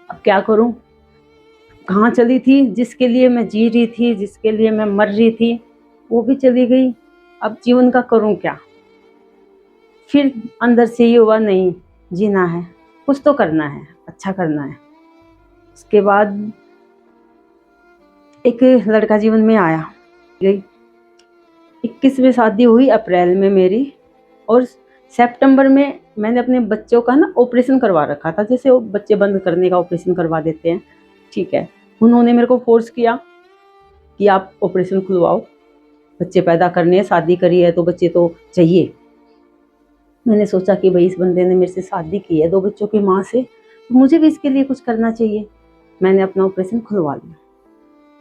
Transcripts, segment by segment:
अब क्या करूं? कहाँ चली थी जिसके लिए मैं जी रही थी, जिसके लिए मैं मर रही थी, वो भी चली गई। अब जीवन का करूं क्या? फिर अंदर से ये हुआ, नहीं, जीना है, कुछ तो करना है, अच्छा करना है। उसके बाद एक लड़का जीवन में आया, गई 21 में शादी हुई, अप्रैल में मेरी, और सितंबर में मैंने अपने बच्चों का ना ऑपरेशन करवा रखा था, जैसे वो बच्चे बंद करने का ऑपरेशन करवा देते हैं, ठीक है। उन्होंने मेरे को फोर्स किया कि आप ऑपरेशन खुलवाओ, बच्चे पैदा करने हैं, शादी करी है तो बच्चे तो चाहिए। मैंने सोचा कि भाई इस बंदे ने मेरे से शादी की है, 2 बच्चों की माँ से, तो मुझे भी इसके लिए कुछ करना चाहिए। मैंने अपना ऑपरेशन खुलवा लिया।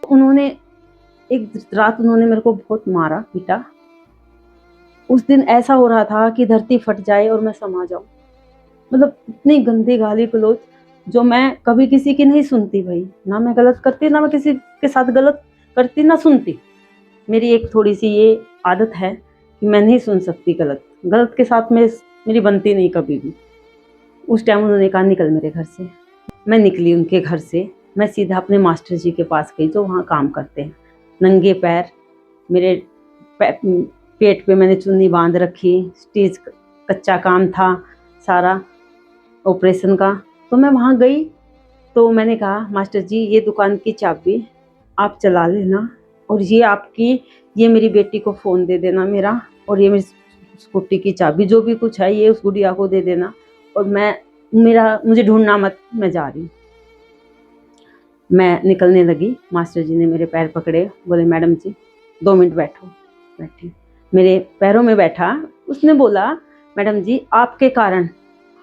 उन्होंने एक रात उन्होंने मेरे को बहुत मारा पीटा। उस दिन ऐसा हो रहा था कि धरती फट जाए और मैं समा जाऊं। मतलब इतनी गंदी गाली गलौज जो मैं कभी किसी की नहीं सुनती भाई, ना मैं गलत करती, ना मैं किसी के साथ गलत करती, ना सुनती। मेरी एक थोड़ी सी ये आदत है कि मैं नहीं सुन सकती गलत, गलत के साथ में मेरी बनती नहीं कभी भी। उस टाइम उन्होंने कहा निकल मेरे घर से। मैं निकली उनके घर से, मैं सीधा अपने मास्टर जी के पास गई जो वहाँ काम करते हैं। नंगे पैर, मेरे पेट पे मैंने चुन्नी बांध रखी, स्टीच कच्चा काम था सारा ऑपरेशन का। तो मैं वहाँ गई तो मैंने कहा मास्टर जी ये दुकान की चाबी आप चला लेना, और ये आपकी, ये मेरी बेटी को फ़ोन दे देना मेरा, और ये मेरी स्कूटी की चाबी, जो भी कुछ है ये उस गुड़िया को दे देना, और मुझे ढूंढना मत, मैं जा रही हूँ। मैं निकलने लगी, मास्टर जी ने मेरे पैर पकड़े, बोले मैडम जी 2 मिनट बैठो। बैठी, मेरे पैरों में बैठा। उसने बोला मैडम जी आपके कारण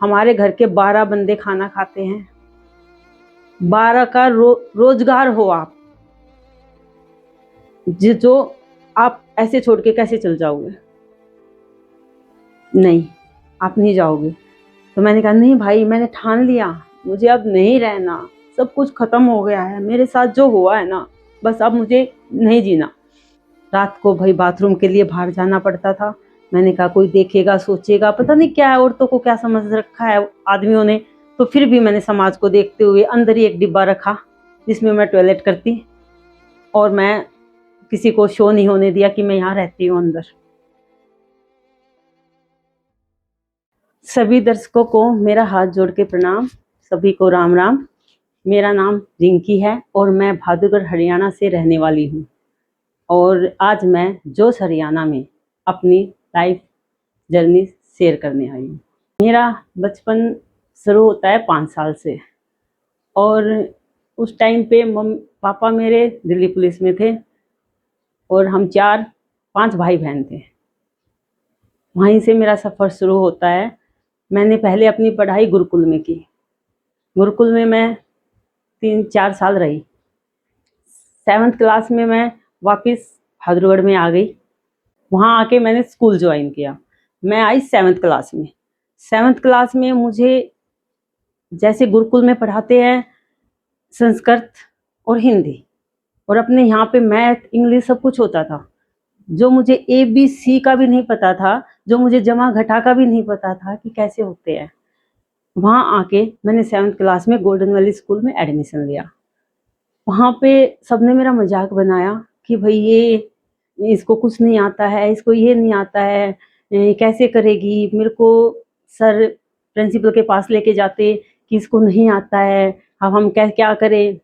हमारे घर के 12 बंदे खाना खाते हैं, 12 का रोजगार हो आप, जो आप ऐसे छोड़ के कैसे चल जाओगे? नहीं, आप नहीं जाओगे। तो मैंने कहा नहीं भाई, मैंने ठान लिया, मुझे अब नहीं रहना, सब कुछ खत्म हो गया है, मेरे साथ जो हुआ है ना, बस अब मुझे नहीं जीना। रात को भाई बाथरूम के लिए बाहर जाना पड़ता था। मैंने कहा कोई देखेगा, सोचेगा, पता नहीं क्या है, औरतों को क्या समझ रखा है आदमियों ने। तो फिर भी मैंने समाज को देखते हुए अंदर ही एक डिब्बा रखा जिसमें मैं टॉयलेट करती, और मैं किसी को शो नहीं होने दिया कि मैं यहाँ रहती हूँ अंदर। सभी दर्शकों को मेरा हाथ जोड़ के प्रणाम, सभी को राम राम। मेरा नाम रिंकी है और मैं भादुगढ़ हरियाणा से रहने वाली हूँ, और आज मैं जोश हरियाणा में अपनी लाइफ जर्नी शेयर करने आई हूँ। मेरा बचपन शुरू होता है 5 साल से, और उस टाइम पे पापा मेरे दिल्ली पुलिस में थे, और हम 5 भाई बहन थे। वहीं से मेरा सफ़र शुरू होता है। मैंने पहले अपनी पढ़ाई गुरुकुल में की। गुरुकुल में मैं 3-4 साल रही। 7th क्लास में मैं वापस भादुगढ़ में आ गई। वहाँ आके मैंने स्कूल ज्वाइन किया। मैं आई 7th क्लास में। 7th क्लास में मुझे जैसे गुरुकुल में पढ़ाते हैं संस्कृत और हिंदी, और अपने यहाँ पे मैथ इंग्लिश सब कुछ होता था। जो मुझे ABC का भी नहीं पता था, जो मुझे जमा घटा का भी नहीं पता था कि कैसे होते हैं, वहाँ आके मैंने 7th क्लास में गोल्डन वैली स्कूल में एडमिशन लिया। वहाँ पे सबने मेरा मजाक बनाया कि भाई ये इसको कुछ नहीं आता है, इसको ये नहीं आता है, कैसे करेगी। मेरे को सर प्रिंसिपल के पास लेके जाते कि इसको नहीं आता है, अब हम क्या करें।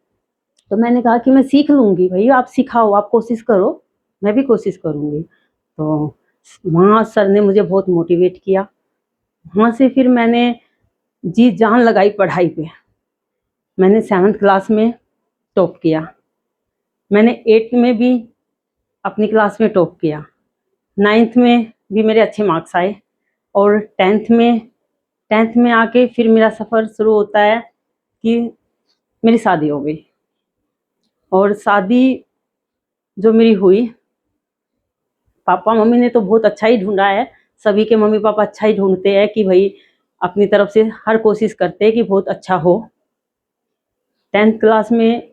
तो मैंने कहा कि मैं सीख लूँगी, भाई आप सिखाओ, आप कोशिश करो, मैं भी कोशिश करूँगी। तो वहाँ सर ने मुझे बहुत मोटिवेट किया। वहाँ से फिर मैंने जी जान लगाई पढ़ाई पे। मैंने 7th क्लास में टॉप किया। मैंने 8th में भी अपनी क्लास में टॉप किया। 9th में भी मेरे अच्छे मार्क्स आए, और 10th में आके फिर मेरा सफ़र शुरू होता है कि मेरी शादी हो गई। और शादी जो मेरी हुई, पापा मम्मी ने तो बहुत अच्छा ही ढूंढा है। सभी के मम्मी पापा अच्छा ही ढूंढते हैं कि भाई अपनी तरफ से हर कोशिश करते हैं कि बहुत अच्छा हो। 10th क्लास में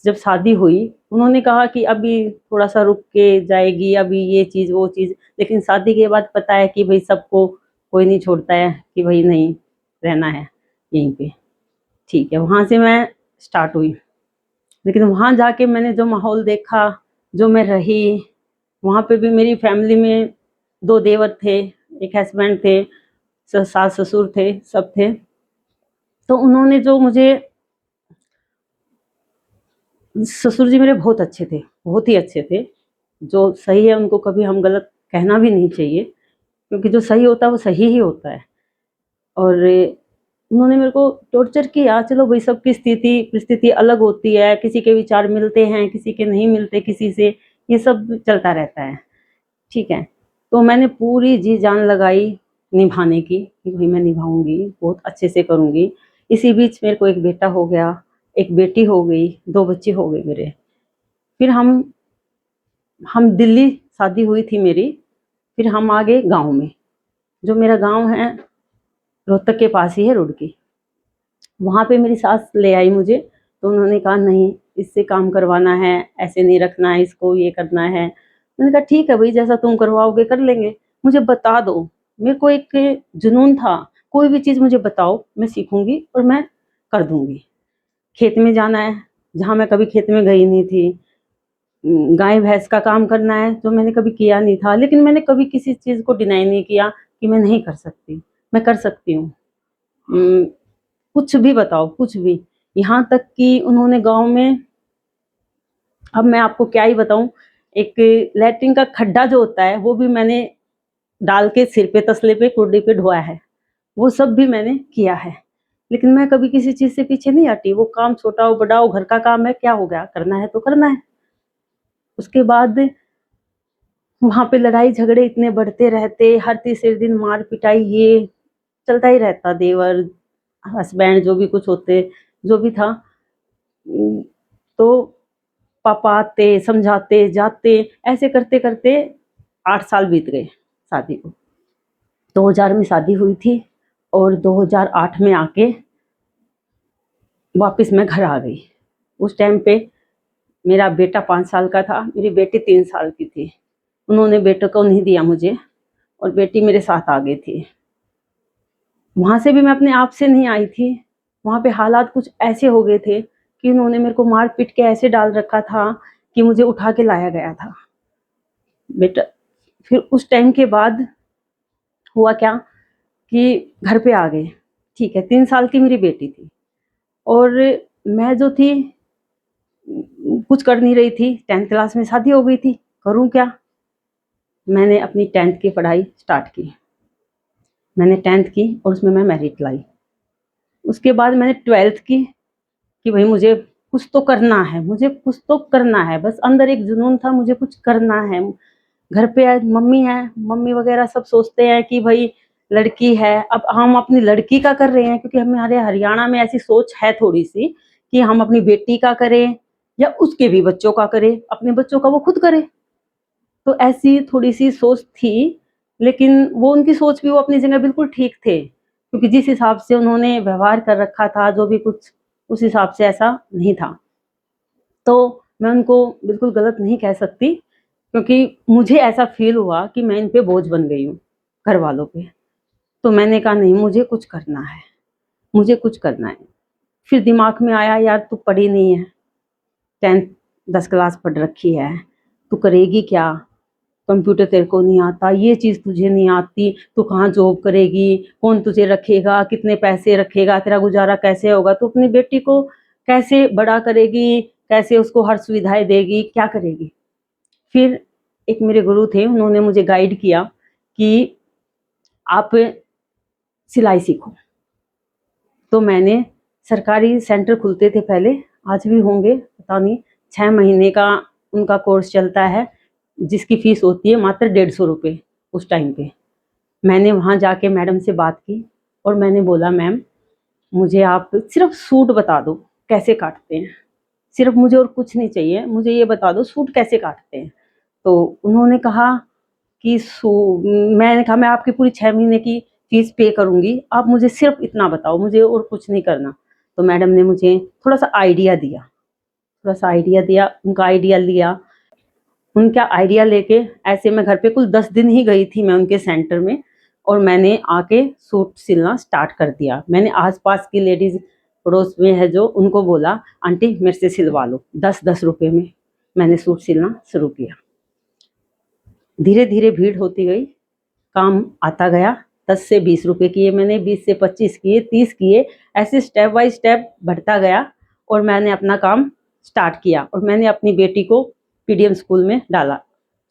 जब शादी हुई, उन्होंने कहा कि अभी थोड़ा सा रुक के जाएगी, अभी ये चीज़ वो चीज़, लेकिन शादी के बाद पता है कि भाई सबको कोई नहीं छोड़ता है कि भाई नहीं रहना है यहीं पे, ठीक है, वहाँ से मैं स्टार्ट हुई। लेकिन वहाँ जाके मैंने जो माहौल देखा, जो मैं रही, वहाँ पे भी मेरी फैमिली में 2 देवर थे, एक हस्बैंड थे, सास ससुर थे, सब थे। तो उन्होंने जो मुझे, ससुर जी मेरे बहुत अच्छे थे, बहुत ही अच्छे थे। जो सही है उनको कभी हम गलत कहना भी नहीं चाहिए, क्योंकि जो सही होता है वो सही ही होता है। और उन्होंने मेरे को टॉर्चर किया। चलो भाई, सबकी स्थिति परिस्थिति अलग होती है, किसी के विचार मिलते हैं, किसी के नहीं मिलते किसी से, ये सब चलता रहता है, ठीक है। तो मैंने पूरी जी जान लगाई निभाने की कि भाई मैं निभाऊंगी, बहुत अच्छे से करूंगी। इसी बीच मेरे को एक बेटा हो गया, एक बेटी हो गई, 2 बच्चे हो गए मेरे। फिर हम दिल्ली शादी हुई थी मेरी। फिर हम आ गए गाँव में। जो मेरा गाँव है रोहतक के पास ही है, रुड़की। वहाँ पे मेरी सास ले आई मुझे। तो उन्होंने कहा नहीं, इससे काम करवाना है, ऐसे नहीं रखना है इसको, ये करना है। मैंने कहा ठीक है भाई, जैसा तुम करवाओगे कर लेंगे, मुझे बता दो। मेरे को एक जुनून था, कोई भी चीज़ मुझे बताओ, मैं सीखूंगी और मैं कर दूंगी। खेत में जाना है, जहाँ मैं कभी खेत में गई नहीं थी। गाय भैंस का काम करना है, जो मैंने कभी किया नहीं था। लेकिन मैंने कभी किसी चीज़ को डिनाई नहीं किया कि मैं नहीं कर सकती, मैं कर सकती हूँ। कुछ भी बताओ, कुछ भी। यहाँ तक कि उन्होंने गाँव में, अब मैं आपको क्या ही बताऊं, एक लैट्रिन का खड्डा जो होता है वो भी मैंने डाल के सिर पे, तसले पे, कुर्डी पे ढोया है। वो सब भी मैंने किया है। लेकिन मैं कभी किसी चीज़ से पीछे नहीं हटी। वो काम छोटा हो बड़ा हो, घर का काम है, क्या हो गया, करना है तो करना है। उसके बाद वहाँ पे लड़ाई झगड़े इतने बढ़ते रहते, हर तीसरे दिन मार पिटाई, ये चलता ही रहता। देवर हस्बैंड जो भी कुछ होते, जो भी था। तो पापा आते, समझाते जाते, ऐसे करते करते 8 साल बीत गए शादी को। 2000 में शादी हुई थी और 2008 में आके वापस मैं घर आ गई। उस टाइम पे मेरा बेटा 5 साल का था, मेरी बेटी 3 साल की थी। उन्होंने बेटे को नहीं दिया मुझे, और बेटी मेरे साथ आ गई थी। वहाँ से भी मैं अपने आप से नहीं आई थी। वहाँ पे हालात कुछ ऐसे हो गए थे कि उन्होंने मेरे को मार पीट के ऐसे डाल रखा था कि मुझे उठा के लाया गया था बेटा। फिर उस टाइम के बाद हुआ क्या कि घर पे आ गए, ठीक है। 3 साल की मेरी बेटी थी और मैं जो थी कुछ कर नहीं रही थी। 10th क्लास में शादी हो गई थी, करूँ क्या। मैंने अपनी 10th की पढ़ाई स्टार्ट की। मैंने 10th की और उसमें मैं मेरिट लाई। उसके बाद मैंने 12th की कि भाई मुझे कुछ तो करना है, मुझे कुछ तो करना है। बस अंदर एक जुनून था, मुझे कुछ करना है। घर पे मम्मी है, मम्मी वगैरह सब सोचते हैं कि भाई लड़की है। अब हम अपनी लड़की का कर रहे हैं, क्योंकि हमारे हरियाणा में ऐसी सोच है थोड़ी सी कि हम अपनी बेटी का करें या उसके भी बच्चों का करें, अपने बच्चों का वो खुद करे। तो ऐसी थोड़ी सी सोच थी। लेकिन वो उनकी सोच भी, वो अपनी जगह बिल्कुल ठीक थे, क्योंकि जिस हिसाब से उन्होंने व्यवहार कर रखा था, जो भी कुछ, उस हिसाब से ऐसा नहीं था। तो मैं उनको बिल्कुल गलत नहीं कह सकती, क्योंकि मुझे ऐसा फील हुआ कि मैं इन पे बोझ बन गई हूँ, घर वालों पे। तो मैंने कहा नहीं, मुझे कुछ करना है, मुझे कुछ करना है। फिर दिमाग में आया, यार तू पढ़ी नहीं है, 10 क्लास पढ़ रखी है, तू करेगी क्या। कंप्यूटर तेरे को नहीं आता, ये चीज़ तुझे नहीं आती, तू कहाँ जॉब करेगी, कौन तुझे रखेगा, कितने पैसे रखेगा, तेरा गुजारा कैसे होगा, तू अपनी बेटी को कैसे बड़ा करेगी, कैसे उसको हर सुविधाएं देगी, क्या करेगी। फिर एक मेरे गुरु थे, उन्होंने मुझे गाइड किया कि आप सिलाई सीखो। तो मैंने, सरकारी सेंटर खुलते थे पहले, आज भी होंगे पता नहीं, 6 महीने का उनका कोर्स चलता है, जिसकी फीस होती है मात्र 150 रुपये उस टाइम पे। मैंने वहाँ जाके मैडम से बात की और मैंने बोला, मैम मुझे आप सिर्फ सूट बता दो कैसे काटते हैं, सिर्फ मुझे और कुछ नहीं चाहिए, मुझे ये बता दो सूट कैसे काटते हैं। तो उन्होंने कहा कि मैंने कहा मैं आपकी पूरी 6 महीने की फीस पे करूँगी, आप मुझे सिर्फ इतना बताओ, मुझे और कुछ नहीं करना। तो मैडम ने मुझे थोड़ा सा आइडिया दिया, उनका आइडिया लिया। उनका आइडिया लेके ऐसे मैं घर पे कुल 10 दिन ही गई थी मैं उनके सेंटर में, और मैंने आके सूट सिलना स्टार्ट कर दिया। मैंने आसपास की लेडीज पड़ोस में है जो, उनको बोला आंटी मेरे से सिलवा लो। 10-10 रुपए में मैंने सूट सिलना शुरू किया। धीरे धीरे भीड़ होती गई, काम आता गया। 10 से 20 रुपए किए मैंने, 20 से 25 किए, 30 किए, ऐसे स्टेप बाय स्टेप बढ़ता गया। और मैंने अपना काम स्टार्ट किया और मैंने अपनी बेटी को पीडीएम स्कूल में डाला।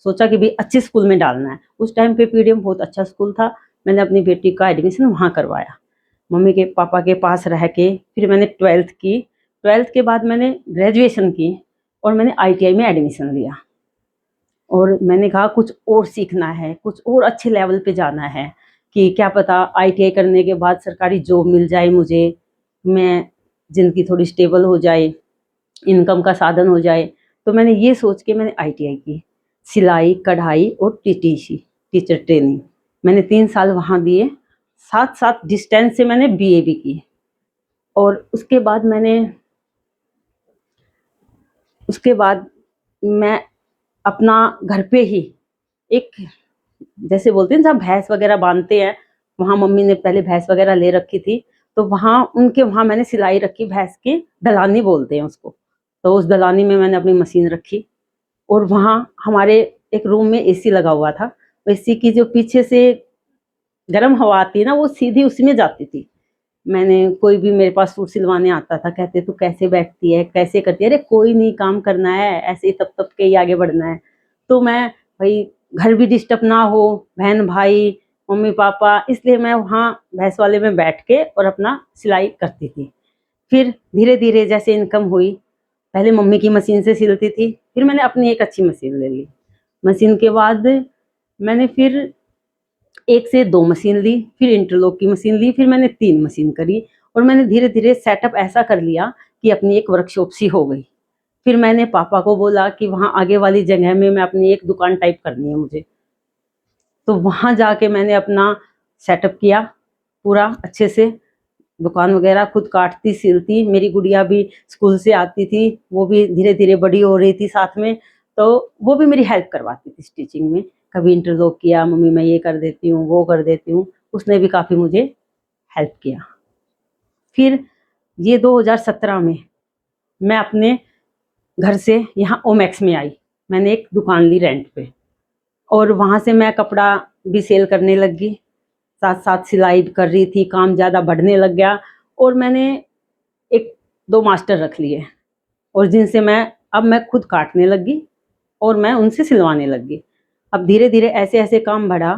सोचा कि भाई अच्छे स्कूल में डालना है। उस टाइम पे पीडीएम बहुत अच्छा स्कूल था। मैंने अपनी बेटी का एडमिशन वहाँ करवाया, मम्मी के पापा के पास रह के। फिर मैंने 12th की। 12th के बाद मैंने ग्रेजुएशन की और मैंने आईटीआई में एडमिशन लिया। और मैंने कहा कुछ और सीखना है, कुछ और अच्छे लेवल पे जाना है, कि क्या पता आईटीआई करने के बाद सरकारी जॉब मिल जाए मुझे, मैं ज़िंदगी थोड़ी स्टेबल हो जाए, इनकम का साधन हो जाए। तो मैंने ये सोच के मैंने आईटीआई की, सिलाई कढ़ाई और टीटीसी टीचर ट्रेनिंग मैंने 3 साल वहाँ दिए। साथ साथ डिस्टेंस से मैंने बीए भी की। और उसके बाद मैं अपना घर पे ही एक, जैसे बोलते हैं जहाँ भैंस वगैरह बांधते हैं, वहाँ मम्मी ने पहले भैंस वगैरह ले रखी थी। तो वहाँ मैंने सिलाई रखी, भैंस की दलानी बोलते हैं उसको। तो उस दलानी में मैंने अपनी मशीन रखी। और वहाँ हमारे एक रूम में एसी लगा हुआ था। एसी की जो पीछे से गर्म हवा आती है ना, वो सीधी उसी में जाती थी। मैंने, कोई भी मेरे पास सूट सिलवाने आता था, कहते तू कैसे बैठती है, कैसे करती है? अरे कोई नहीं, काम करना है, ऐसे ही तब के ही आगे बढ़ना है। तो मैं, भाई घर भी डिस्टर्ब ना हो, बहन भाई मम्मी पापा, इसलिए मैं वहाँ भैंस वाले में बैठ के और अपना सिलाई करती थी। फिर धीरे धीरे जैसे इनकम हुई, पहले मम्मी की मशीन से सिलती थी, फिर मैंने अपनी एक अच्छी मशीन ले ली। मशीन के बाद मैंने फिर 1 से 2 मशीन ली, फिर इंटरलॉक की मशीन ली, फिर मैंने 3 मशीन करी। और मैंने धीरे धीरे सेटअप ऐसा कर लिया कि अपनी एक वर्कशॉप सी हो गई। फिर मैंने पापा को बोला कि वहाँ आगे वाली जगह में मैं अपनी एक दुकान टाइप करनी है मुझे। तो वहाँ जाके मैंने अपना सेटअप किया पूरा अच्छे से, दुकान वगैरह खुद काटती सिलती। मेरी गुड़िया भी स्कूल से आती थी, वो भी धीरे धीरे बड़ी हो रही थी साथ में, तो वो भी मेरी हेल्प करवाती थी स्टिचिंग में। कभी इंटरलॉक किया, मम्मी मैं ये कर देती हूँ, वो कर देती हूँ, उसने भी काफ़ी मुझे हेल्प किया। फिर ये 2017 में मैं अपने घर से यहाँ ओमैक्स में आई। मैंने एक दुकान ली रेंट पे और वहाँ से मैं कपड़ा भी सेल करने लगी, साथ साथ सिलाई कर रही थी। काम ज़्यादा बढ़ने लग गया और मैंने 1-2 मास्टर रख लिए और जिनसे मैं खुद काटने लगी और मैं उनसे सिलवाने लगी। अब धीरे धीरे ऐसे ऐसे काम बढ़ा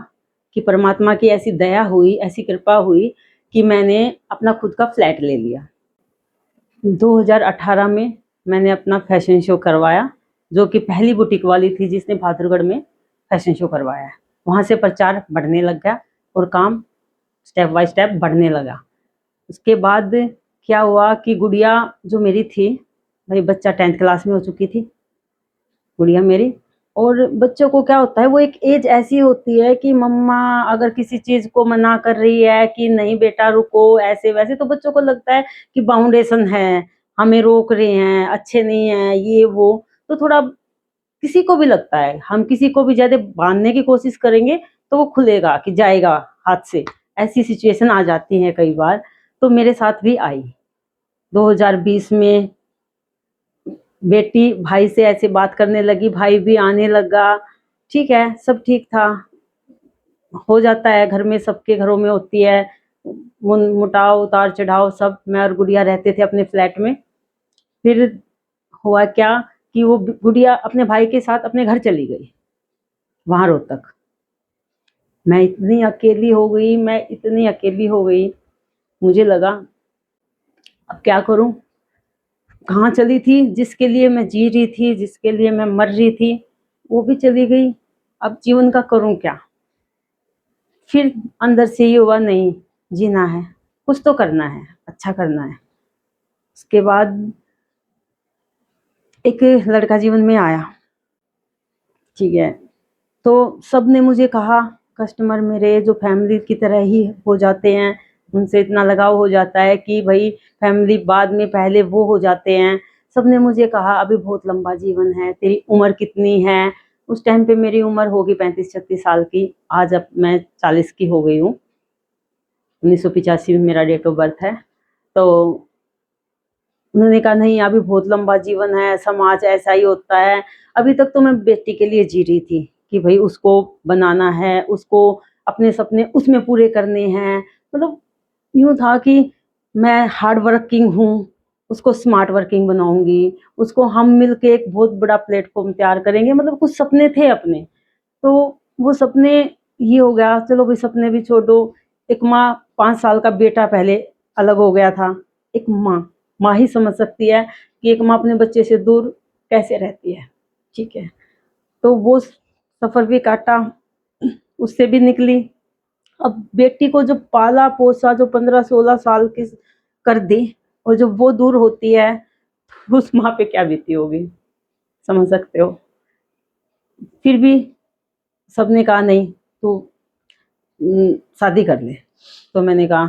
कि परमात्मा की ऐसी दया हुई, ऐसी कृपा हुई कि मैंने अपना खुद का फ्लैट ले लिया। 2018 में मैंने अपना फैशन शो करवाया, जो कि पहली बुटीक वाली थी जिसने बहादुरगढ़ में फैशन शो करवाया है। वहाँ से प्रचार बढ़ने लग गया और काम स्टेप बाय स्टेप बढ़ने लगा। उसके बाद क्या हुआ कि गुड़िया जो मेरी थी, भाई बच्चा 10th क्लास में हो चुकी थी गुड़िया मेरी। और बच्चों को क्या होता है, वो एक एज ऐसी होती है कि मम्मा अगर किसी चीज़ को मना कर रही है कि नहीं बेटा रुको, ऐसे वैसे, तो बच्चों को लगता है कि बाउंडेशन है, हमें रोक रहे हैं, अच्छे नहीं है, ये वो। तो थोड़ा किसी को भी लगता है, हम किसी को भी ज़्यादा बांधने की कोशिश करेंगे तो वो खुलेगा कि जाएगा हाथ से। ऐसी सिचुएशन आ जाती है कई बार, तो मेरे साथ भी आई। 2020 में बेटी भाई से ऐसे बात करने लगी, भाई भी आने लगा। ठीक है, सब ठीक था, हो जाता है, घर में सबके घरों में होती है मुटाव उतार चढ़ाव सब। मैं और गुड़िया रहते थे अपने फ्लैट में। फिर हुआ क्या कि वो गुड़िया अपने भाई के साथ अपने घर चली गई, वहाँ रोहतक। मैं इतनी अकेली हो गई, मुझे लगा अब क्या करूं, कहाँ चली थी, जिसके लिए मैं जी रही थी, जिसके लिए मैं मर रही थी, वो भी चली गई। अब जीवन का करूं क्या? फिर अंदर से ये हुआ, नहीं, जीना है, कुछ तो करना है, अच्छा करना है। उसके बाद एक लड़का जीवन में आया, ठीक है। तो सब ने मुझे कहा, कस्टमर मेरे जो फैमिली की तरह ही हो जाते हैं, उनसे इतना लगाव हो जाता है कि भाई फैमिली बाद में, पहले वो हो जाते हैं। सब ने मुझे कहा अभी बहुत लंबा जीवन है, तेरी उम्र कितनी है? उस टाइम पे मेरी उम्र होगी 35-36 साल की। आज अब मैं 40 की हो गई हूँ। 1985 में मेरा डेट ऑफ बर्थ है। तो उन्होंने कहा नहीं अभी बहुत लंबा जीवन है, समाज ऐसा ही होता है। अभी तक तो मैं बेटी के लिए जी रही थी कि भाई उसको बनाना है, उसको अपने सपने उसमें पूरे करने हैं। मतलब यूँ था कि मैं हार्ड वर्किंग हूँ, उसको स्मार्ट वर्किंग बनाऊंगी, उसको हम मिलके एक बहुत बड़ा प्लेटफॉर्म तैयार करेंगे। मतलब कुछ सपने थे अपने, तो वो सपने ये हो गया। चलो भाई सपने भी छोड़ो। एक माँ 5 साल का बेटा पहले अलग हो गया था। एक माँ माँ ही समझ सकती है कि एक माँ अपने बच्चे से दूर कैसे रहती है। ठीक है, तो वो सफर भी काटा, उससे भी निकली। अब बेटी को जो पाला पोसा, जो 15-16 साल की कर दी, और जब वो दूर होती है तो उस माँ पे क्या बीती होगी, समझ सकते हो। फिर भी सबने कहा नहीं तो शादी कर ले। तो मैंने कहा,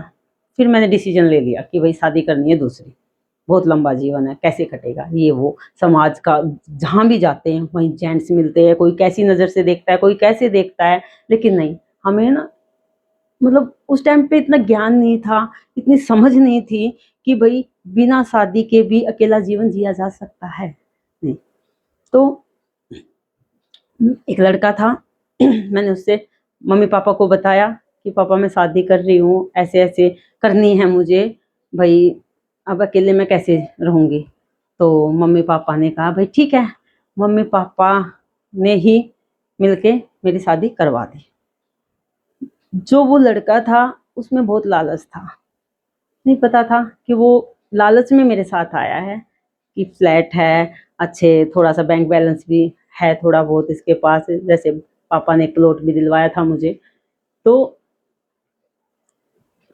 फिर मैंने डिसीजन ले लिया कि भाई शादी करनी है दूसरी। बहुत लंबा जीवन है, कैसे कटेगा ये वो। समाज का जहाँ भी जाते हैं वहीं जेंट्स मिलते हैं, कोई कैसी नज़र से देखता है, कोई कैसे देखता है। लेकिन नहीं, हमें ना मतलब उस टाइम पे इतना ज्ञान नहीं था, इतनी समझ नहीं थी कि भाई बिना शादी के भी अकेला जीवन जिया जा सकता है। नहीं, तो एक लड़का था मैंने उससे मम्मी पापा को बताया कि पापा मैं शादी कर रही हूँ, ऐसे ऐसे करनी है मुझे, भाई अब अकेले मैं कैसे रहूँगी। तो मम्मी पापा ने कहा भाई ठीक है। मम्मी पापा ने ही मिलके मेरी शादी करवा दी। जो वो लड़का था उसमें बहुत लालच था, नहीं पता था कि वो लालच में मेरे साथ आया है कि फ्लैट है अच्छे, थोड़ा सा बैंक बैलेंस भी है थोड़ा बहुत इसके पास, जैसे पापा ने प्लॉट भी दिलवाया था मुझे। तो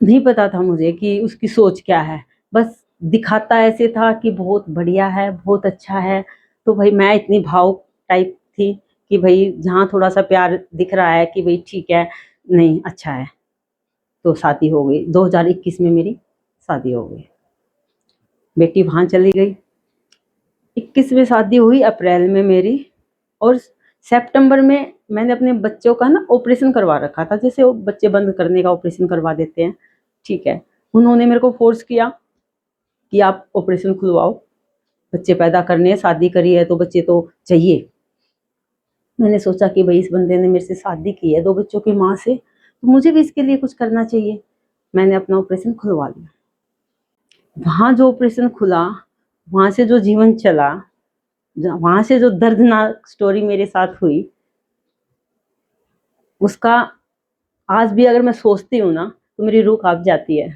नहीं पता था मुझे कि उसकी सोच क्या है, बस दिखाता ऐसे था कि बहुत बढ़िया है, बहुत अच्छा है। तो भाई मैं इतनी भावुक टाइप थी कि भाई जहाँ थोड़ा सा प्यार दिख रहा है कि भाई ठीक है, नहीं अच्छा है। तो शादी हो गई 2021 में, मेरी शादी हो गई, बेटी वहाँ चली गई। 21 में शादी हुई, अप्रैल में मेरी, और सितंबर में मैंने अपने बच्चों का ना ऑपरेशन करवा रखा था, जैसे वो बच्चे बंद करने का ऑपरेशन करवा देते हैं। ठीक है, उन्होंने मेरे को फोर्स किया कि आप ऑपरेशन खुलवाओ, बच्चे पैदा करने हैं, शादी करी है तो बच्चे तो चाहिए। मैंने सोचा कि भाई इस बंदे ने मेरे से शादी की है 2 बच्चों की माँ से, तो मुझे भी इसके लिए कुछ करना चाहिए। मैंने अपना ऑपरेशन खुलवा लिया। वहाँ जो ऑपरेशन खुला, वहाँ से जो जीवन चला, वहाँ से जो दर्दनाक स्टोरी मेरे साथ हुई, उसका आज भी अगर मैं सोचती हूँ ना तो मेरी रूह कांप जाती है।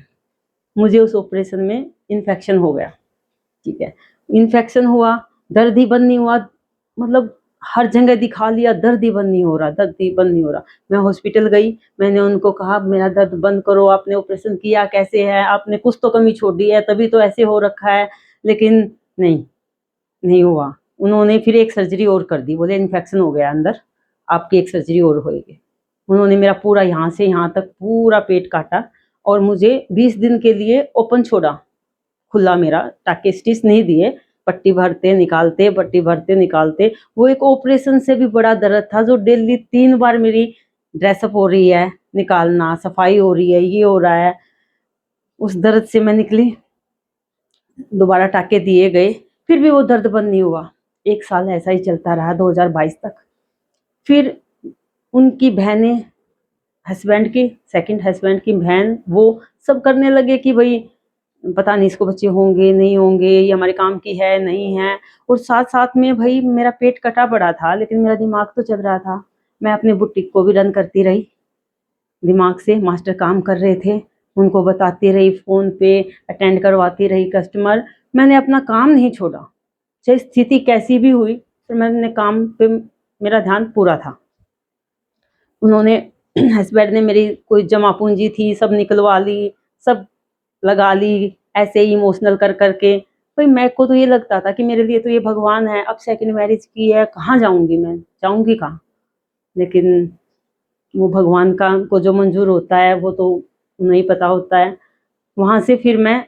मुझे उस ऑपरेशन में इन्फेक्शन हो गया। ठीक है, इन्फेक्शन हुआ, दर्द ही बंद नहीं हुआ। मतलब हर जगह दिखा लिया, दर्द ही बंद नहीं हो रहा, दर्द ही बंद नहीं हो रहा। मैं हॉस्पिटल गई, मैंने उनको कहा मेरा दर्द बंद करो, आपने ऑपरेशन किया कैसे है, आपने कुछ तो कमी छोड़ दी है तभी तो ऐसे हो रखा है। लेकिन नहीं, नहीं हुआ। उन्होंने फिर एक सर्जरी और कर दी, बोले इन्फेक्शन हो गया अंदर, आपकी एक सर्जरी और होएगी। उन्होंने मेरा पूरा यहाँ से यहाँ तक पूरा पेट काटा और मुझे 20 दिन के लिए ओपन छोड़ा, खुला मेरा, टाके स्टिच नहीं दिए। पट्टी भरते निकालते, पट्टी भरते निकालते। वो एक ऑपरेशन से भी बड़ा दर्द था, जो डेली 3 बार मेरी ड्रेसअप हो रही है, निकालना, सफाई हो रही है, ये हो रहा है। उस दर्द से मैं निकली, दोबारा टाके दिए गए, फिर भी वो दर्द बंद नहीं हुआ। 1 साल ऐसा ही चलता रहा, 2022 तक। फिर उनकी बहनें, हस्बैंड की, सेकंड हस्बैंड की बहन, वो सब करने लगे कि भाई पता नहीं इसको बच्चे होंगे नहीं होंगे, ये हमारे काम की है नहीं है। और साथ साथ में भाई मेरा पेट कटा पड़ा था, लेकिन मेरा दिमाग तो चल रहा था। मैं अपने बुटीक को भी रन करती रही, दिमाग से मास्टर काम कर रहे थे, उनको बताती रही, फ़ोन पे अटेंड करवाती रही कस्टमर। मैंने अपना काम नहीं छोड़ा, चाहे स्थिति कैसी भी हुई, फिर मैंने काम पे मेरा ध्यान पूरा था। उन्होंने हस्बैंड ने मेरी कोई जमा पूंजी थी सब निकलवा ली, सब लगा ली, ऐसे ही इमोशनल कर करके। भाई मेरे को तो ये लगता था कि मेरे लिए तो ये भगवान है, अब सेकंड मैरिज की है, कहाँ जाऊंगी मैं, जाऊंगी कहाँ। लेकिन वो भगवान का को जो मंजूर होता है वो तो नहीं पता होता है। वहाँ से फिर मैं,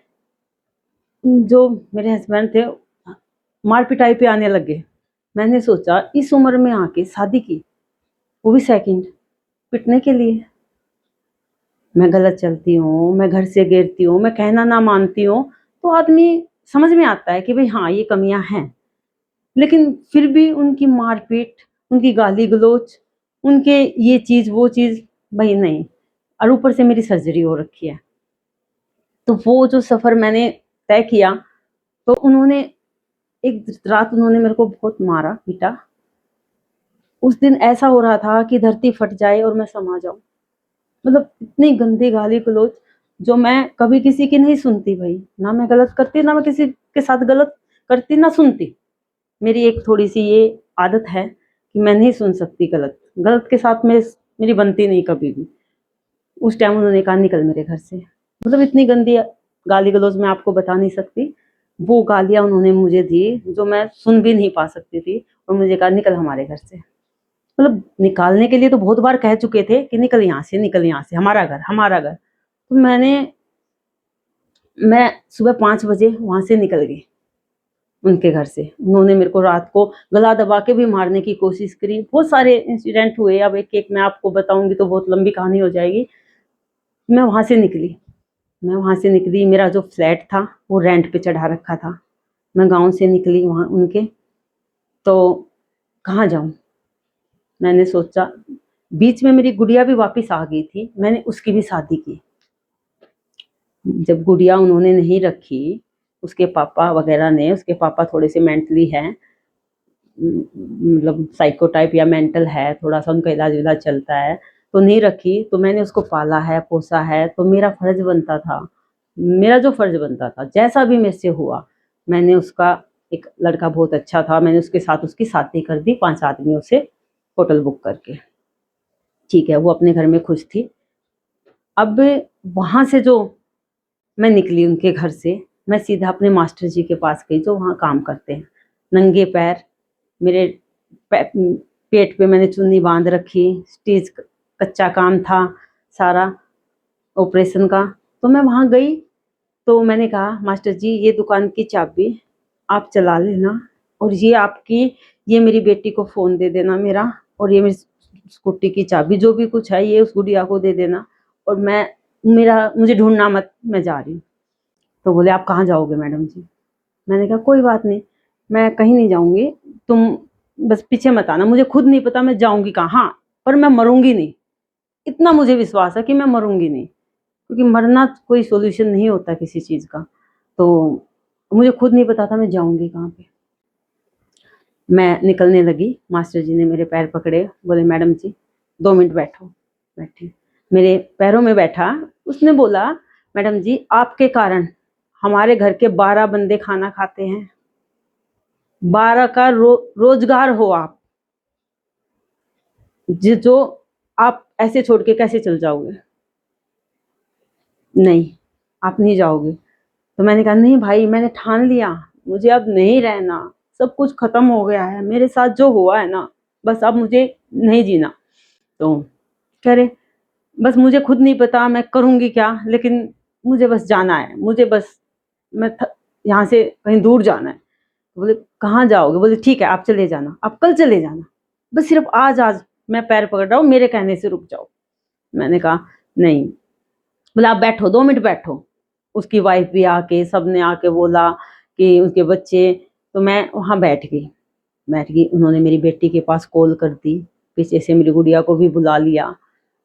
जो मेरे हस्बैंड थे मार पिटाई पे आने लगे। मैंने सोचा इस उम्र में आके शादी की, वो भी सेकंड, पिटने के लिए। मैं गलत चलती हूँ, मैं घर से गिरती हूँ, मैं कहना ना मानती हूँ, तो आदमी समझ में आता है कि भाई हाँ ये कमियां हैं, लेकिन फिर भी उनकी मारपीट, उनकी गाली गलौज, उनके ये चीज़ वो चीज़, भाई नहीं। और ऊपर से मेरी सर्जरी हो रखी है। तो वो जो सफ़र मैंने तय किया, तो उन्होंने एक रात उन्होंने मेरे को बहुत मारा पीटा। उस दिन ऐसा हो रहा था कि धरती फट जाए और मैं समा जाऊं। मतलब इतनी गंदी गाली गलौज जो मैं कभी किसी की नहीं सुनती भाई, ना मैं गलत करती, ना मैं किसी के साथ गलत करती, ना सुनती। मेरी एक थोड़ी सी ये आदत है कि मैं नहीं सुन सकती गलत, गलत के साथ में मेरी बनती नहीं कभी भी। उस टाइम उन्होंने कहा निकल मेरे घर से। मतलब इतनी गंदी गाली गलौज मैं आपको बता नहीं सकती। वो गालियां उन्होंने मुझे दी जो मैं सुन भी नहीं पा सकती थी, और मुझे कहा निकल हमारे घर से। मतलब निकालने के लिए तो बहुत बार कह चुके थे कि निकल यहाँ से, निकल यहाँ से, हमारा घर, हमारा घर। तो मैं सुबह 5 बजे वहां से निकल गई उनके घर से। उन्होंने मेरे को रात को गला दबा के भी मारने की कोशिश करी। बहुत सारे इंसिडेंट हुए, अब एक एक मैं आपको बताऊंगी तो बहुत लंबी कहानी हो जाएगी। मैं वहां से निकली, मेरा जो फ्लैट था वो रेंट पे चढ़ा रखा था। मैं गांव से निकली वहां उनके, तो कहाँ जाऊं। मैंने सोचा, बीच में मेरी गुड़िया भी वापस आ गई थी, मैंने उसकी भी शादी की। जब गुड़िया उन्होंने नहीं रखी, उसके पापा वगैरह ने, उसके पापा थोड़े से मेंटली हैं, मतलब साइको टाइप या मेंटल है, थोड़ा सा उनका इलाज विलाज चलता है, तो नहीं रखी। तो मैंने उसको पाला है, पोसा है, तो मेरा फर्ज बनता था, मेरा जो फर्ज बनता था जैसा भी मेरे से हुआ, मैंने उसका, एक लड़का बहुत अच्छा था, मैंने उसके साथ उसकी शादी कर दी 5 आदमियों से होटल बुक करके। ठीक है, वो अपने घर में खुश थी। अब वहां से जो मैं निकली उनके घर से, मैं सीधा अपने मास्टर जी के पास गई जो वहाँ काम करते हैं। नंगे पैर, मेरे पेट पे मैंने चुन्नी बांध रखी, स्टिच, कच्चा काम था सारा ऑपरेशन का। तो मैं वहाँ गई, तो मैंने कहा मास्टर जी ये दुकान की चाबी आप चला लेना, और ये आपकी, ये मेरी बेटी को फ़ोन दे देना मेरा, और ये मेरी स्कूटी की चाबी, जो भी कुछ है ये उस गुड़िया को दे देना, और मुझे ढूंढना मत, मैं जा रही हूँ। तो बोले आप कहाँ जाओगे मैडम जी। मैंने कहा कोई बात नहीं, मैं कहीं नहीं जाऊंगी, तुम बस पीछे मत आना, मुझे खुद नहीं पता मैं जाऊंगी कहाँ, हाँ पर मैं मरूंगी नहीं, इतना मुझे विश्वास है कि मैं मरूंगी नहीं, क्योंकि मरना कोई सोल्यूशन नहीं होता किसी चीज़ का। तो मुझे खुद नहीं पता था मैं जाऊंगी कहाँ पे। मैं निकलने लगी, मास्टर जी ने मेरे पैर पकड़े, बोले मैडम जी 2 मिनट बैठो। बैठी, मेरे पैरों में बैठा। उसने बोला मैडम जी आपके कारण हमारे घर के 12 बंदे खाना खाते हैं, 12 का रोजगार हो आप, जो आप ऐसे छोड़ के कैसे चल जाओगे। नहीं, आप नहीं जाओगे। तो मैंने कहा नहीं भाई, मैंने ठान लिया, मुझे अब नहीं रहना, सब कुछ खत्म हो गया है, मेरे साथ जो हुआ है ना, बस अब मुझे नहीं जीना। तो कह रहे बस मुझे खुद नहीं पता मैं करूंगी क्या, लेकिन मुझे बस जाना है, मुझे बस यहाँ से कहीं दूर जाना है। तो बोले कहाँ जाओगे। बोले ठीक है आप चले जाना, आप कल चले जाना, बस सिर्फ आज आज मैं पैर पकड़ रहा हूँ, मेरे कहने से रुक जाओ। मैंने कहा नहीं। बोला आप बैठो, 2 मिनट बैठो। उसकी वाइफ भी आके, सबने आके बोला कि उसके बच्चे। तो मैं वहाँ बैठ गई। उन्होंने मेरी बेटी के पास कॉल कर दी, पीछे से मेरी गुड़िया को भी बुला लिया,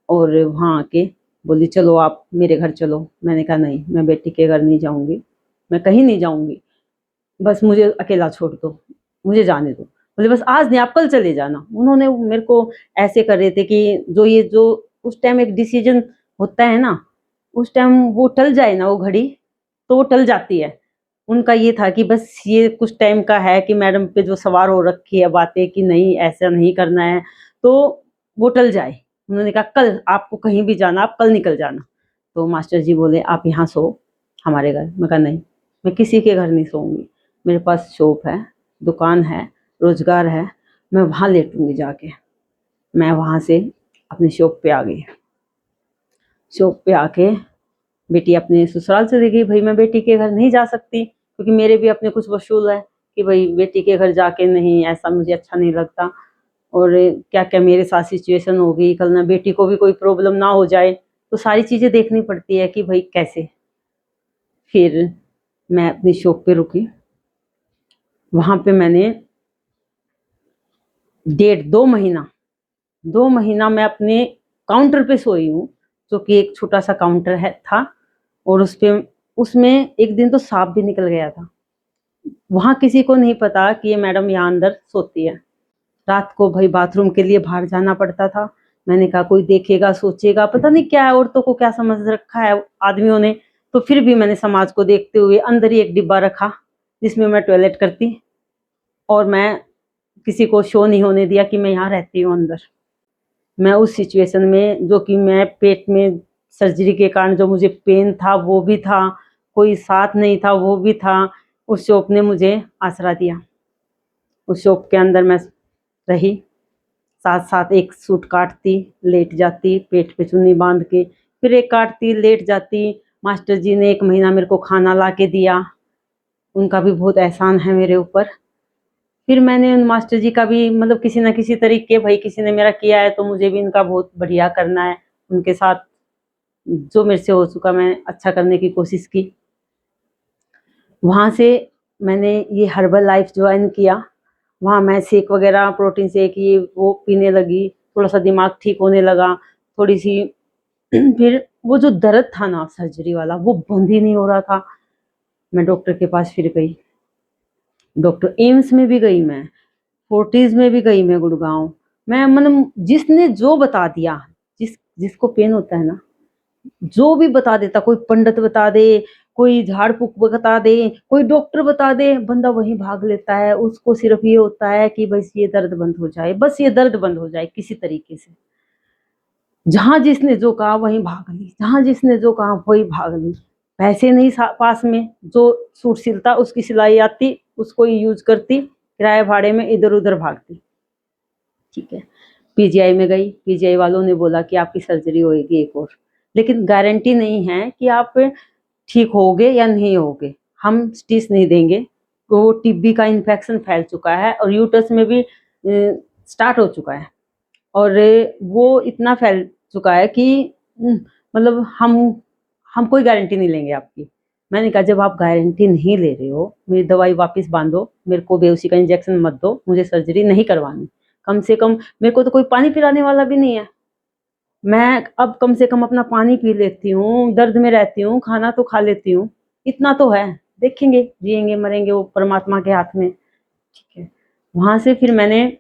और वहाँ आके बोली चलो आप मेरे घर चलो। मैंने कहा नहीं, मैं बेटी के घर नहीं जाऊंगी, मैं कहीं नहीं जाऊंगी, बस मुझे अकेला छोड़ दो, मुझे जाने दो। बोले बस आज नहीं, आप कल चले जाना। उन्होंने मेरे को ऐसे कर रहे थे कि जो उस टाइम एक डिसीजन होता है ना, उस टाइम वो टल जाए ना, वो घड़ी तो वो टल जाती है। उनका ये था कि बस ये कुछ टाइम का है कि मैडम पे जो सवार हो रखी है बातें कि नहीं ऐसा नहीं करना है, तो वो टल जाए। उन्होंने कहा कल आपको कहीं भी जाना, आप कल निकल जाना। तो मास्टर जी बोले आप यहाँ सो हमारे घर। मैं कहा नहीं, मैं किसी के घर नहीं सोऊंगी, मेरे पास शॉप है, दुकान है, रोजगार है, मैं वहाँ लेटूंगी जाके। मैं वहाँ से अपनी शॉप पे आ गई। शॉप पे आके बेटी अपने ससुराल चली गई। भाई मैं बेटी के घर नहीं जा सकती, क्योंकि मेरे भी अपने कुछ वसूल है कि भाई बेटी के घर जाके नहीं, ऐसा मुझे अच्छा नहीं लगता। और क्या क्या मेरे साथ सिचुएशन हो गई, कल ना बेटी को भी कोई प्रॉब्लम ना हो जाए, तो सारी चीज़ें देखनी पड़ती है कि भाई कैसे। फिर मैं अपनी शॉप पे रुकी। वहाँ पे मैंने 2 महीना मैं अपने काउंटर पे सोई हूँ, जो कि एक छोटा सा काउंटर था, और उसमें एक दिन तो सांप भी निकल गया था। वहाँ किसी को नहीं पता कि ये मैडम यहाँ अंदर सोती है। रात को भाई बाथरूम के लिए बाहर जाना पड़ता था। मैंने कहा कोई देखेगा, सोचेगा पता नहीं क्या है, औरतों को क्या समझ रखा है आदमियों ने। तो फिर भी मैंने समाज को देखते हुए अंदर ही एक डिब्बा रखा जिसमें मैं टॉयलेट करती, और मैं किसी को शो नहीं होने दिया कि मैं यहाँ रहती हूँ अंदर। मैं उस सिचुएशन में, जो कि मैं पेट में सर्जरी के कारण जो मुझे पेन था वो भी था, कोई साथ नहीं था वो भी था, उस शॉप ने मुझे आसरा दिया। उस शॉप के अंदर मैं रही, साथ साथ एक सूट काटती, लेट जाती, पेट पे चुन्नी बांध के, फिर एक काटती, लेट जाती। मास्टर जी ने 1 महीना मेरे को खाना ला के दिया, उनका भी बहुत एहसान है मेरे ऊपर। फिर मैंने उन मास्टर जी का भी मतलब किसी न किसी तरीके, भाई किसी ने मेरा किया है तो मुझे भी इनका बहुत बढ़िया करना है। उनके साथ जो मेरे से हो चुका मैं अच्छा करने की कोशिश की। वहाँ से मैंने ये हर्बल लाइफ ज्वाइन किया। वहाँ मैं शेक वगैरह, प्रोटीन शेक ये वो पीने लगी, थोड़ा सा दिमाग ठीक होने लगा, थोड़ी सी फिर वो जो दर्द था ना सर्जरी वाला, वो बंद ही नहीं हो रहा था। मैं डॉक्टर के पास फिर गई, डॉक्टर एम्स में भी गई, मैं फोर्टिज में भी गई, मैं गुड़गांव। मैं मतलब जिसने जो बता दिया, जिसको पेन होता है ना, जो भी बता देता, कोई पंडित बता दे, कोई झाड़ फूक बता दे, कोई डॉक्टर बता दे, बंदा वहीं भाग लेता है। उसको सिर्फ ये होता है कि बस ये दर्द बंद हो जाए, बस ये दर्द बंद हो जाए किसी तरीके से। जहां जिसने जो कहा वहीं भाग ली, जहां जिसने जो कहा वही भाग ली। पैसे नहीं पास में, जो सूट सिलता उसकी सिलाई आती, उसको ही यूज करती, किराए भाड़े में इधर उधर भागती। ठीक है, पीजीआई में गई, पीजीआई वालों ने बोला कि आपकी सर्जरी होएगी एक और, लेकिन गारंटी नहीं है कि आप ठीक होगे या नहीं होगे, हम स्टिच नहीं देंगे। तो वो टीबी का इन्फेक्शन फैल चुका है और यूट्रस में भी स्टार्ट हो चुका है, और वो इतना फैल चुका है कि मतलब हम कोई गारंटी नहीं लेंगे आपकी। मैंने कहा जब आप गारंटी नहीं ले रहे हो, मेरी दवाई वापस बांधो, मेरे को बेहोशी का इंजेक्शन मत दो, मुझे सर्जरी नहीं करवानी। कम से कम मेरे को तो कोई पानी पिलाने वाला भी नहीं है, मैं अब कम से कम अपना पानी पी लेती हूँ, दर्द में रहती हूँ, खाना तो खा लेती हूँ, इतना तो है। देखेंगे जिएंगे मरेंगे वो परमात्मा के हाथ में। ठीक है, वहां से फिर मैंने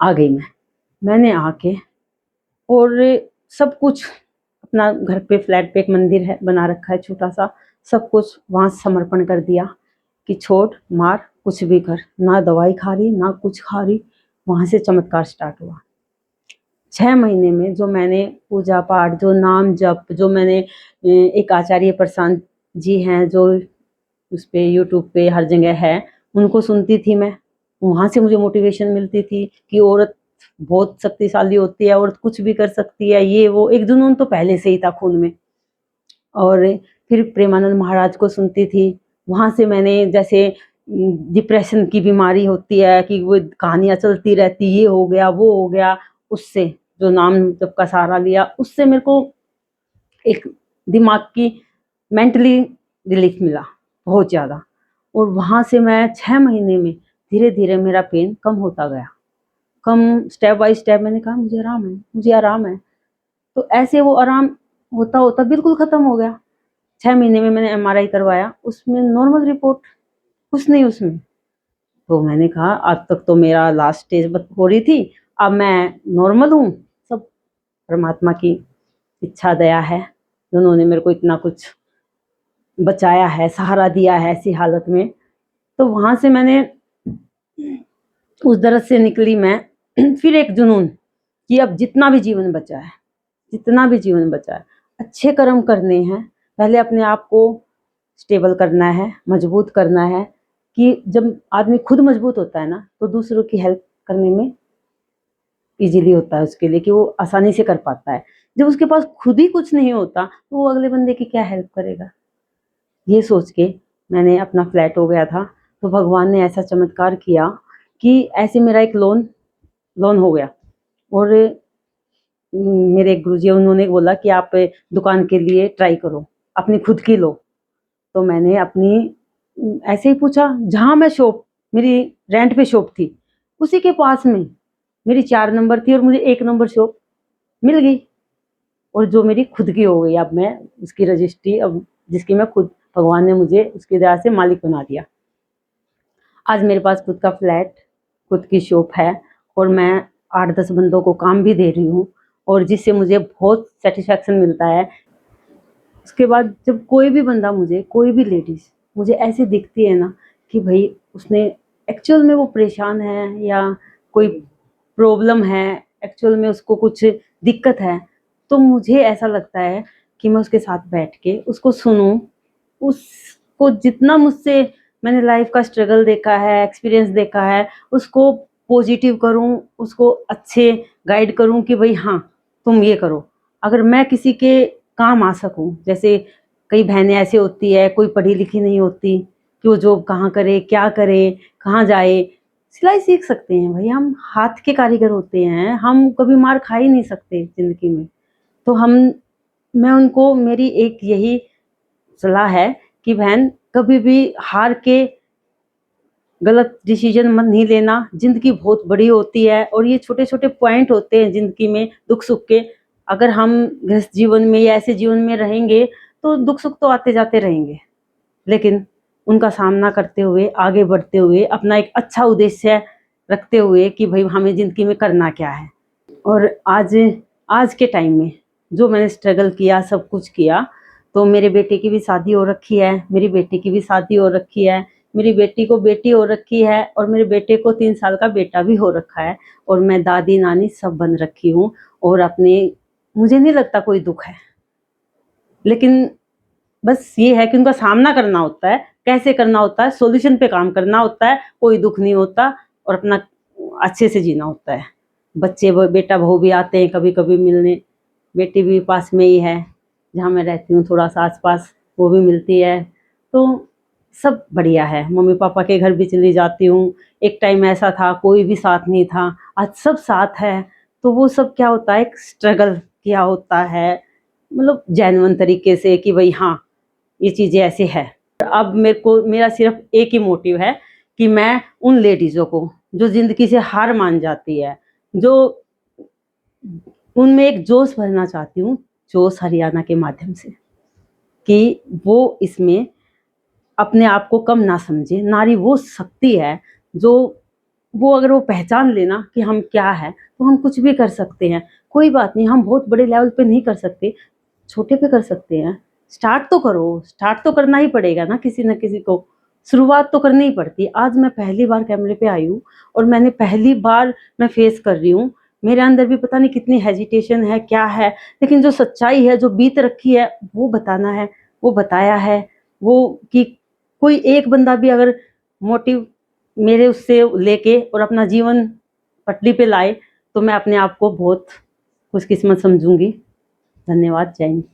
आ गई, मैंने आके और सब कुछ अपना घर पे फ्लैट पे एक मंदिर है बना रखा है छोटा सा, सब कुछ वहां समर्पण कर दिया कि छोड़ मार कुछ भी कर, ना दवाई खा रही ना कुछ खा रही। वहां से चमत्कार स्टार्ट हुआ। 6 महीने में जो मैंने पूजा पाठ, जो नाम जप, जो मैंने एक आचार्य प्रशांत जी हैं जो उस पे यूट्यूब पे हर जगह है, उनको सुनती थी मैं। वहां से मुझे मोटिवेशन मिलती थी कि औरत बहुत शक्तिशाली होती है, औरत कुछ भी कर सकती है, ये वो एक जुनून तो पहले से ही था खून में। और फिर प्रेमानंद महाराज को सुनती थी। वहां से मैंने जैसे डिप्रेशन की बीमारी होती है कि वो कहानियां चलती रहती, ये हो गया वो हो गया, उससे जो नाम जब का सहारा लिया उससे मेरे को एक दिमाग की मेंटली रिलीफ मिला बहुत ज़्यादा। और वहाँ से मैं 6 महीने में धीरे धीरे मेरा पेन कम होता गया, कम स्टेप बाय स्टेप। मैंने कहा मुझे आराम है, मुझे आराम है, तो ऐसे वो आराम होता होता बिल्कुल ख़त्म हो गया। 6 महीने में मैंने एमआरआई करवाया, उसमें नॉर्मल रिपोर्ट, कुछ नहीं उसमें। तो मैंने कहा आज तक तो मेरा लास्ट स्टेज हो रही थी, अब मैं नॉर्मल हूँ। सब परमात्मा की इच्छा दया है, उन्होंने मेरे को इतना कुछ बचाया है, सहारा दिया है ऐसी हालत में। तो वहां से मैंने उस दर्द से निकली मैं। फिर एक जुनून कि अब जितना भी जीवन बचा है, जितना भी जीवन बचा है अच्छे कर्म करने हैं। पहले अपने आप को स्टेबल करना है, मजबूत करना है, कि जब आदमी खुद मजबूत होता है ना तो दूसरों की हेल्प करने में इजीली होता है उसके लिए, कि वो आसानी से कर पाता है। जब उसके पास खुद ही कुछ नहीं होता तो वो अगले बंदे की क्या हेल्प करेगा। ये सोच के मैंने, अपना फ्लैट हो गया था तो भगवान ने ऐसा चमत्कार किया कि ऐसे मेरा एक लोन हो गया। और मेरे एक गुरुजी उन्होंने बोला कि आप दुकान के लिए ट्राई करो, अपनी खुद की लो। तो मैंने अपनी ऐसे ही पूछा, जहाँ मैं शॉप, मेरी रेंट पे शॉप थी उसी के पास में मेरी 4 नंबर थी और मुझे 1 नंबर शॉप मिल गई, और जो मेरी खुद की हो गई। अब मैं उसकी रजिस्ट्री, अब जिसकी मैं खुद, भगवान ने मुझे उसकी दया से मालिक बना दिया। आज मेरे पास खुद का फ्लैट, खुद की शॉप है, और मैं 8-10 बंदों को काम भी दे रही हूँ, और जिससे मुझे बहुत सेटिस्फैक्शन मिलता है। उसके बाद जब कोई भी बंदा मुझे, कोई भी लेडीज़ मुझे ऐसे दिखती है ना कि भाई उसने एक्चुअल में वो परेशान है या कोई प्रॉब्लम है, एक्चुअल में उसको कुछ दिक्कत है, तो मुझे ऐसा लगता है कि मैं उसके साथ बैठ के उसको सुनूं, उसको जितना मुझसे मैंने लाइफ का स्ट्रगल देखा है, एक्सपीरियंस देखा है, उसको पॉजिटिव करूं, उसको अच्छे गाइड करूं कि भाई हाँ तुम ये करो। अगर मैं किसी के काम आ सकूं, जैसे कई बहनें ऐसे होती है, कोई पढ़ी लिखी नहीं होती कि वो जॉब कहाँ करे, क्या करे, कहाँ जाए, सिलाई सीख सकते हैं भाई, हम हाथ के कारीगर होते हैं, हम कभी मार खा ही नहीं सकते जिंदगी में। तो मैं उनको, मेरी एक यही सलाह है कि बहन कभी भी हार के गलत डिसीजन मत नहीं लेना। जिंदगी बहुत बड़ी होती है और ये छोटे छोटे पॉइंट होते हैं जिंदगी में दुख सुख के। अगर हम गृहस्थ जीवन में या ऐसे जीवन में रहेंगे तो दुख सुख तो आते जाते रहेंगे, लेकिन उनका सामना करते हुए, आगे बढ़ते हुए, अपना एक अच्छा उद्देश्य रखते हुए कि भाई हमें जिंदगी में करना क्या है। और आज के टाइम में जो मैंने स्ट्रगल किया, सब कुछ किया, तो मेरे बेटे की भी शादी हो रखी है, मेरी बेटी की भी शादी हो रखी है, मेरी बेटी को बेटी हो रखी है, और मेरे बेटे को 3 साल का बेटा भी हो रखा है, और मैं दादी नानी सब बन रखी हूँ। और अपने, मुझे नहीं लगता कोई दुख है, लेकिन बस ये है कि उनका सामना करना होता है, कैसे करना होता है, सॉल्यूशन पे काम करना होता है, कोई दुख नहीं होता, और अपना अच्छे से जीना होता है। बच्चे, बेटा बहू भी आते हैं कभी कभी मिलने, बेटी भी पास में ही है जहाँ मैं रहती हूँ, थोड़ा सा आस पास, वो भी मिलती है, तो सब बढ़िया है। मम्मी पापा के घर भी चली जाती हूँ। एक टाइम ऐसा था कोई भी साथ नहीं था, आज सब साथ है, तो वो सब क्या होता है, एक स्ट्रगल किया होता है, मतलब जेन्युइन तरीके से कि भाई हाँ ये चीज़ें ऐसे है। अब मेरा सिर्फ एक ही मोटिव है कि मैं उन लेडीज़ों को जो ज़िंदगी से हार मान जाती है, जो उनमें एक जोश भरना चाहती हूँ, जोश हरियाणा के माध्यम से, कि वो इसमें अपने आप को कम ना समझे। नारी वो शक्ति है जो, वो अगर वो पहचान लेना कि हम क्या है, तो हम कुछ भी कर सकते हैं। कोई बात नहीं, हम बहुत बड़े लेवल पे नहीं कर सकते, छोटे पे कर सकते हैं। स्टार्ट तो करो, स्टार्ट तो करना ही पड़ेगा ना, किसी न किसी को शुरुआत तो करनी ही पड़ती है। आज मैं पहली बार कैमरे पे आई हूँ और मैंने पहली बार मैं फेस कर रही हूँ, मेरे अंदर भी पता नहीं कितनी हेजिटेशन है, क्या है, लेकिन जो सच्चाई है, जो बीत रखी है, वो बताना है, वो बताया है। वो कि कोई एक बंदा भी अगर मोटिव मेरे उससे लेके और अपना जीवन पटरी पे लाए, तो मैं अपने आप को बहुत खुशकिस्मत समझूंगी। धन्यवाद। जय हिंद।